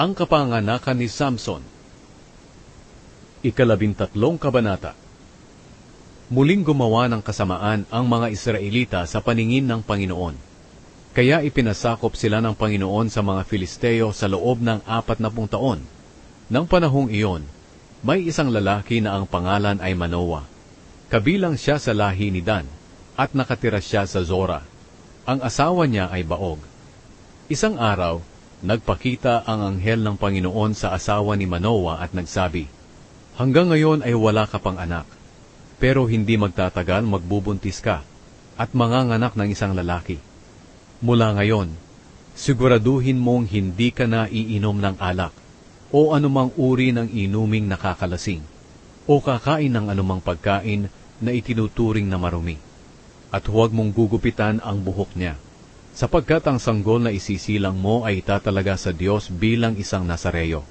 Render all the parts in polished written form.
Ang kapanganakan ni Samson. 13 kabanata. Muling gumawa ng kasamaan ang mga Israelita sa paningin ng Panginoon. Kaya ipinasakop sila ng Panginoon sa mga Filisteo sa loob ng 40 taon. Nang panahong iyon, may isang lalaki na ang pangalan ay Manoah. Kabilang siya sa lahi ni Dan, at nakatira siya sa Zora. Ang asawa niya ay Baog. Isang araw, nagpakita ang anghel ng Panginoon sa asawa ni Manoah at nagsabi, "Hanggang ngayon ay wala ka pang anak, pero hindi magtatagal magbubuntis ka at manganganak ng isang lalaki. Mula ngayon, siguraduhin mong hindi ka na iinom ng alak o anumang uri ng inuming nakakalasing o kakain ng anumang pagkain na itinuturing na marumi. At huwag mong gugupitan ang buhok niya, sapagkat ang sanggol na isisilang mo ay itatalaga sa Diyos bilang isang Nazareo.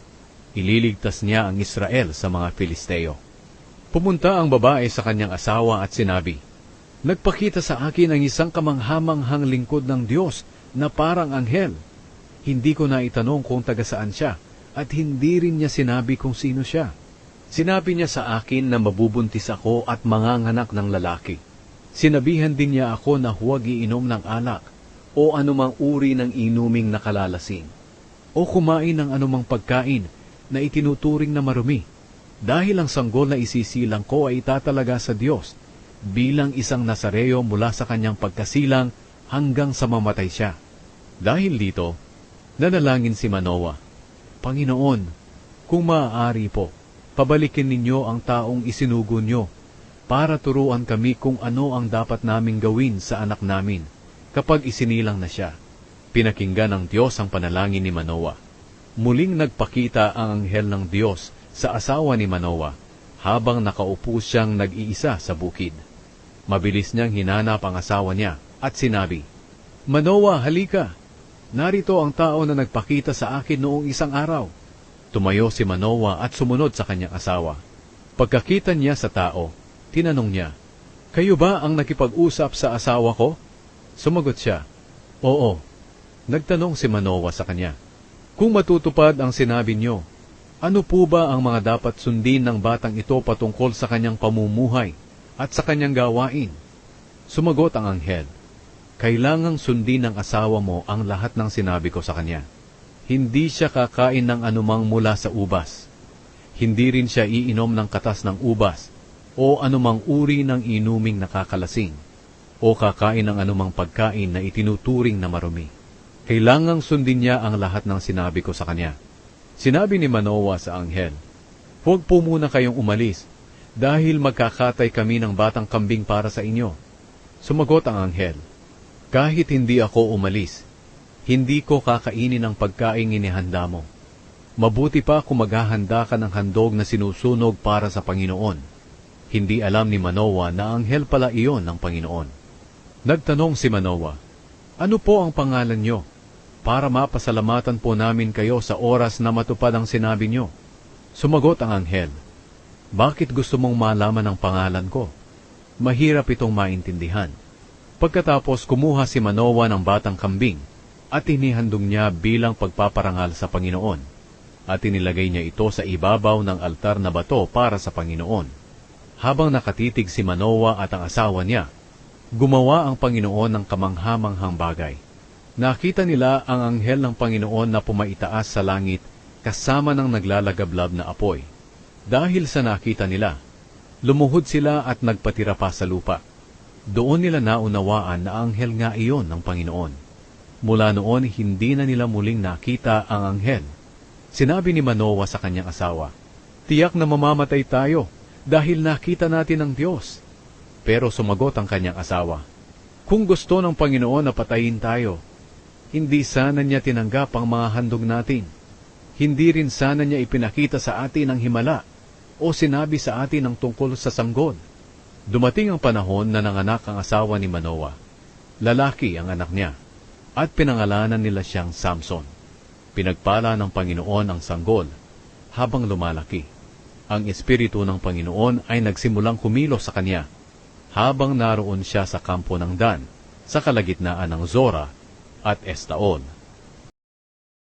Ililigtas niya ang Israel sa mga Filisteo." Pumunta ang babae sa kanyang asawa at sinabi, "Nagpakita sa akin ang isang kamanghamanghang lingkod ng Diyos na parang anghel. Hindi ko na itanong kung taga saan siya, at hindi rin niya sinabi kung sino siya. Sinabi niya sa akin na mabubuntis ako at manganganak ng lalaki. Sinabihan din niya ako na huwag iinom ng alak o anumang uri ng inuming nakalalasing, o kumain ng anumang pagkain na itinuturing na marumi, dahil ang sanggol na isisilang ko ay itatalaga sa Diyos bilang isang Nazareo mula sa kanyang pagkasilang hanggang sa mamatay siya." Dahil dito, nanalangin si Manoah, "Panginoon, kung maaari po, pabalikin ninyo ang taong isinugo nyo para turuan kami kung ano ang dapat naming gawin sa anak namin kapag isinilang na siya." Pinakinggan ng Diyos ang panalangin ni Manoah. Muling nagpakita ang anghel ng Diyos sa asawa ni Manoah habang nakaupo siyang nag-iisa sa bukid. Mabilis niyang hinanap ang asawa niya at sinabi, "Manoah, halika! Narito ang tao na nagpakita sa akin noong isang araw." Tumayo si Manoah at sumunod sa kanyang asawa. Pagkakita niya sa tao, tinanong niya, "Kayo ba ang nakipag-usap sa asawa ko?" Sumagot siya, "Oo." Nagtanong si Manoah sa kanya, "Kung matutupad ang sinabi niyo, ano po ba ang mga dapat sundin ng batang ito patungkol sa kanyang pamumuhay at sa kanyang gawain?" Sumagot ang anghel, "Kailangang sundin ng asawa mo ang lahat ng sinabi ko sa kanya. Hindi siya kakain ng anumang mula sa ubas. Hindi rin siya iinom ng katas ng ubas o anumang uri ng inuming nakakalasing o kakain ng anumang pagkain na itinuturing na marumi. Kailangang sundin niya ang lahat ng sinabi ko sa kanya." Sinabi ni Manoah sa anghel, "Huwag po muna kayong umalis, dahil magkakatay kami ng batang kambing para sa inyo." Sumagot ang anghel, "Kahit hindi ako umalis, hindi ko kakainin ang pagkaing inihanda mo. Mabuti pa kung maghahanda ka ng handog na sinusunog para sa Panginoon." Hindi alam ni Manoah na anghel pala iyon ng Panginoon. Nagtanong si Manoah, "Ano po ang pangalan niyo? Para mapasalamatan po namin kayo sa oras na matupad ang sinabi niyo." Sumagot ang anghel, "Bakit gusto mong malaman ang pangalan ko? Mahirap itong maintindihan." Pagkatapos kumuha si Manoah ng batang kambing at inihandog niya bilang pagpaparangal sa Panginoon, at inilagay niya ito sa ibabaw ng altar na bato para sa Panginoon. Habang nakatitig si Manoah at ang asawa niya, gumawa ang Panginoon ng kamanghamanghang bagay. Nakita nila ang anghel ng Panginoon na pumaitaas sa langit kasama ng naglalagablab na apoy. Dahil sa nakita nila, lumuhod sila at nagpatira pa sa lupa. Doon nila naunawaan na anghel nga iyon ng Panginoon. Mula noon, hindi na nila muling nakita ang anghel. Sinabi ni Manoah sa kanyang asawa, "Tiyak na mamamatay tayo dahil nakita natin ang Diyos." Pero sumagot ang kanyang asawa, "Kung gusto ng Panginoon na patayin tayo, hindi sana niya tinanggap ang mga handog natin. Hindi rin sana niya ipinakita sa atin ang himala o sinabi sa atin ang tungkol sa sanggol." Dumating ang panahon na nanganak ang asawa ni Manoah. Lalaki ang anak niya, at pinangalanan nila siyang Samson. Pinagpala ng Panginoon ang sanggol habang lumalaki. Ang Espiritu ng Panginoon ay nagsimulang kumilos sa kanya habang naroon siya sa kampo ng Dan, sa kalagitnaan ng Zora at Estaol.